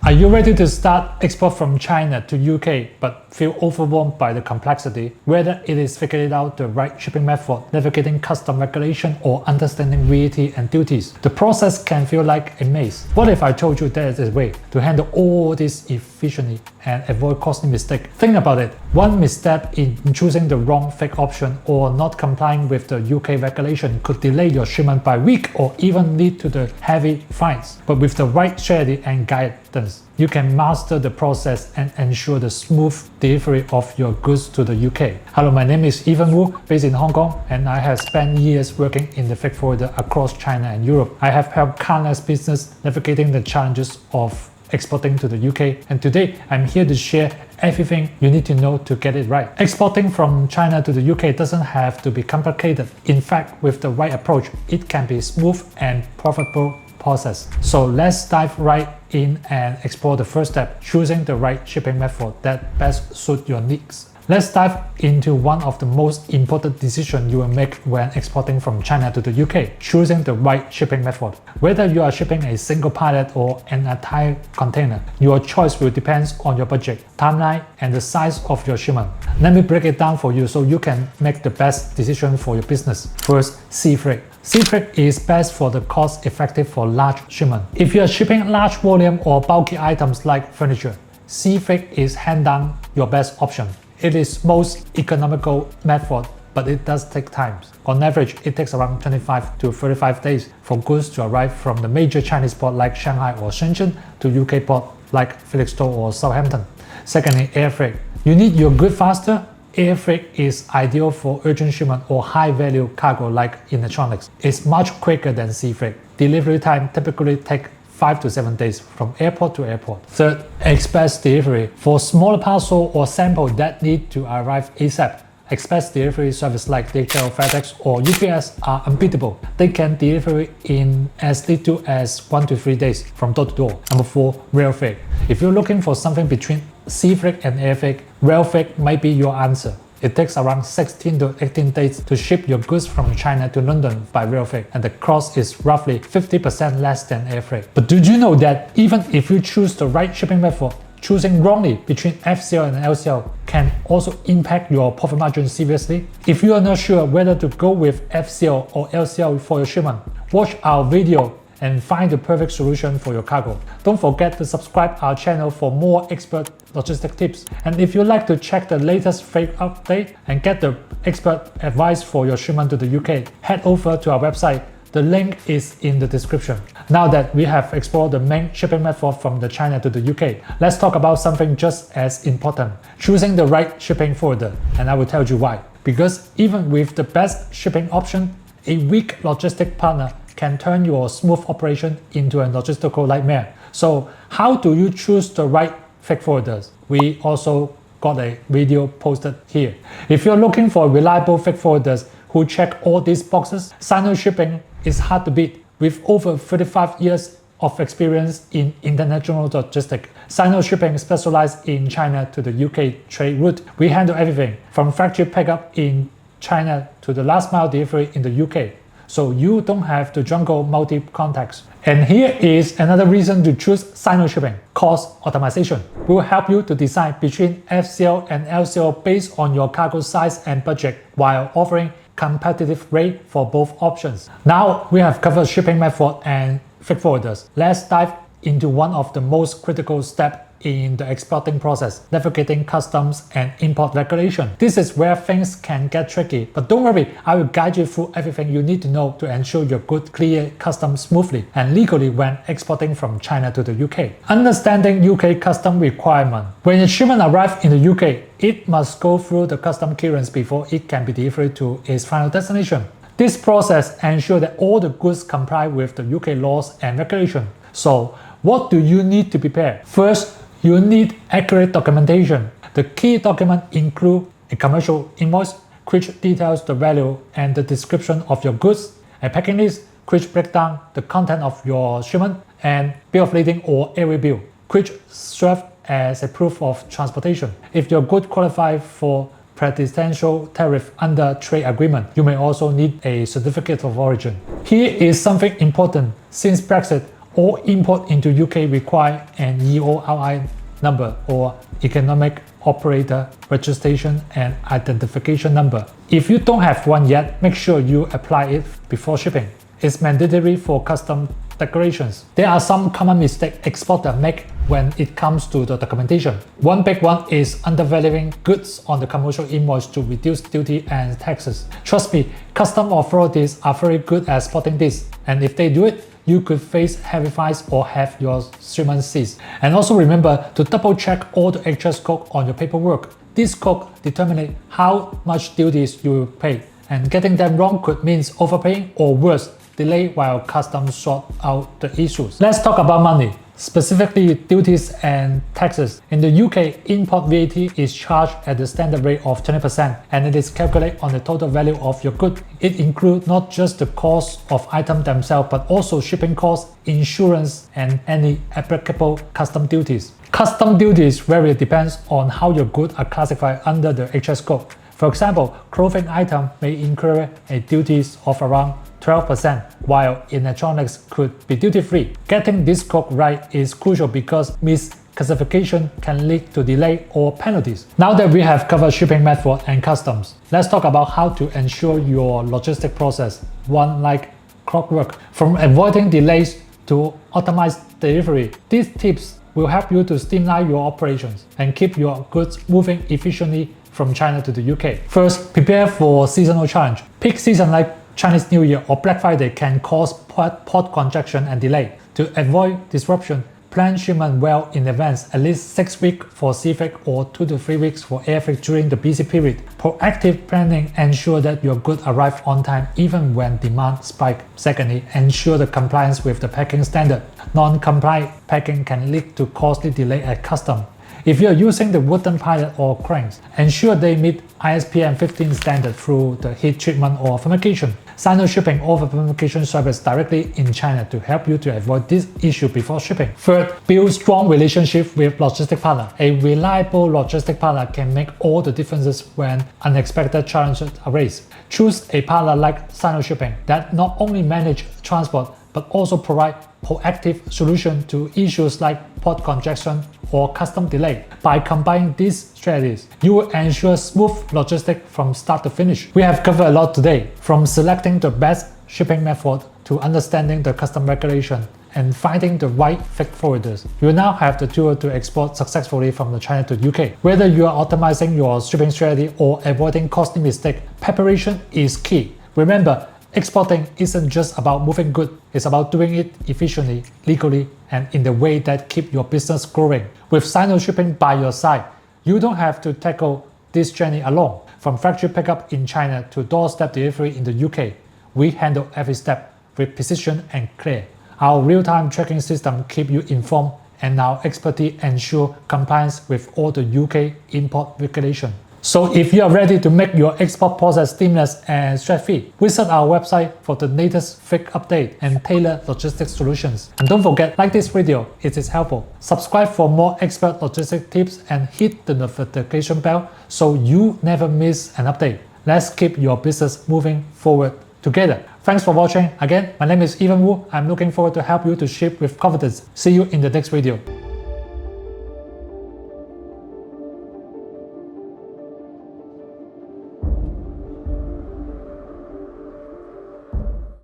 Are you ready to start export from China to UK but feel overwhelmed by the complexity? Whether it is figuring out the right shipping method, navigating custom regulation, or understanding VAT and duties, the process can feel like a maze. What if I told you there is a way to handle all this efficiently and avoid costly mistakes? Think about it. One misstep in choosing the wrong fake option or not complying with the UK regulation could delay your shipment by a week or even lead to the heavy fines. But with the right strategy and guidance, you can master the process and ensure the smooth delivery of your goods to the UK. Hello, my name is Evan Wu, based in Hong Kong, and I have spent years working in the freight forwarder across China and Europe. I have helped countless businesses navigating the challenges of exporting to the UK, and today I'm here to share everything you need to know to get it right. Exporting from China to the UK doesn't have to be complicated. In fact, with the right approach, it can be smooth and profitable process. So let's dive right in and explore the first step, choosing the right shipping method that best suits your needs. Let's dive into one of the most important decisions you will make when exporting from China to the UK, choosing the right shipping method. Whether you are shipping a single pallet or an entire container, your choice will depend on your budget, timeline, and the size of your shipment. Let me break it down for you so you can make the best decision for your business. First, sea freight. Sea freight is best for the cost-effective for large shipment. If you are shipping large volume or bulky items like furniture, sea freight is hands down your best option. It is most economical method, but it does take time. On average, it takes around 25 to 35 days for goods to arrive from the major Chinese port like Shanghai or Shenzhen to UK port like Felixstowe or Southampton. Secondly, air freight. You need your goods faster? Air freight is ideal for urgent shipment or high-value cargo like electronics. It's much quicker than sea freight. Delivery time typically takes 5 to 7 days from airport to airport. Third, express delivery. For smaller parcel or sample that need to arrive ASAP, express delivery service like DHL, FedEx, or UPS are unbeatable. They can deliver in as little as 1 to 3 days from door to door. Number 4, rail freight. If you're looking for something between sea freight and air freight, rail freight might be your answer. It takes around 16 to 18 days to ship your goods from China to London by rail freight, and the cost is roughly 50% less than air freight. But did you know that even if you choose the right shipping method, choosing wrongly between FCL and LCL can also impact your profit margin seriously? If you are not sure whether to go with FCL or LCL for your shipment, watch our video and find the perfect solution for your cargo. Don't forget to subscribe our channel for more expert logistic tips. And if you like to check the latest freight update and get the expert advice for your shipment to the UK, head over to our website. The link is in the description. Now that we have explored the main shipping method from the China to the UK, let's talk about something just as important, choosing the right shipping forwarder. And I will tell you why. Because even with the best shipping option, a weak logistic partner can turn your smooth operation into a logistical nightmare. So how do you choose the right freight forwarders? We also got a video posted here. If you're looking for reliable freight forwarders who check all these boxes, SINO Shipping is hard to beat. With over 35 years of experience in international logistics, SINO Shipping specializes in China to the UK trade route. We handle everything from factory pickup in China to the last mile delivery in the UK. So you don't have to juggle multi-contacts. And here is another reason to choose SINO Shipping: cost optimization. We will help you to decide between FCL and LCL based on your cargo size and budget while offering competitive rate for both options. Now we have covered shipping method and freight forwarders. Let's dive into one of the most critical steps in the exporting process, navigating customs and import regulation. This is where things can get tricky, but don't worry, I will guide you through everything you need to know to ensure your goods clear customs smoothly and legally when exporting from China to the UK. Understanding UK custom requirement. When a shipment arrives in the UK, it must go through the custom clearance before it can be delivered to its final destination. This process ensures that all the goods comply with the UK laws and regulations. So, what do you need to prepare? First, you need accurate documentation. The key documents include a commercial invoice, which details the value and the description of your goods, a packing list, which breaks down the content of your shipment, and bill of lading or airway bill, which serves as a proof of transportation. If your goods qualify for preferential tariff under trade agreement, you may also need a certificate of origin. Here is something important. Since Brexit, All import into UK require an EORI number or economic operator registration and identification number. If you don't have one yet, make sure you apply it before shipping. It's mandatory for custom declarations. There are some common mistakes exporters make when it comes to the documentation. One big one is undervaluing goods on the commercial invoice to reduce duty and taxes. Trust me, custom authorities are very good at spotting this, and if they do it, you could face heavy fines or have your shipment seized. And also remember to double check all the HS code on your paperwork. This code determines how much duties you will pay, and getting them wrong could mean overpaying or worse, delay while customs sort out the issues. Let's talk about money, specifically duties and taxes. In the UK, import VAT is charged at the standard rate of 20%, and it is calculated on the total value of your good. It includes not just the cost of items themselves, but also shipping costs, insurance, and any applicable custom duties. Custom duties vary depends on how your goods are classified under the HS code. For example, clothing items may incur a duties of around 12%, while electronics could be duty-free. Getting this code right is crucial because misclassification can lead to delay or penalties. Now that we have covered shipping method and customs, let's talk about how to ensure your logistic process one like clockwork. From avoiding delays to optimize delivery, these tips will help you to streamline your operations and keep your goods moving efficiently from China to the UK. First, prepare for seasonal challenge. Peak season like Chinese New Year or Black Friday can cause port congestion and delay. To avoid disruption, plan shipment well in advance, at least 6 weeks for sea freight or 2 to 3 weeks for air freight during the busy period. Proactive planning ensures that your goods arrive on time even when demand spikes. Secondly, ensure the compliance with the packing standard. Non-compliant packing can lead to costly delay at customs. If you are using the wooden pallet or cranes, ensure they meet ISPM 15 standard through the heat treatment or fumigation. SINO Shipping offers fumigation service directly in China to help you to avoid this issue before shipping. Third, build strong relationship with logistic partner. A reliable logistic partner can make all the differences when unexpected challenges arise. Choose a partner like SINO Shipping that not only manage transport but also provide proactive solution to issues like port congestion or custom delay. By combining these strategies, you will ensure smooth logistics from start to finish. We have covered a lot today, from selecting the best shipping method to understanding the custom regulation and finding the right freight forwarders. You now have the tool to export successfully from the China to UK. Whether you are optimizing your shipping strategy or avoiding costly mistakes, preparation is key. Remember, exporting isn't just about moving goods, it's about doing it efficiently, legally, and in the way that keeps your business growing. With SINO Shipping by your side, you don't have to tackle this journey alone. From factory pickup in China to doorstep delivery in the UK, we handle every step with precision and clear. Our real-time tracking system keeps you informed, and our expertise ensure compliance with all the UK import regulation. So if you are ready to make your export process seamless and stress-free, visit our website for the latest freight update and tailored logistics solutions. And don't forget, like this video, it is helpful. Subscribe for more expert logistics tips and hit the notification bell so you never miss an update. Let's keep your business moving forward together. Thanks for watching. Again, my name is Evan Wu. I'm looking forward to help you to ship with confidence. See you in the next video.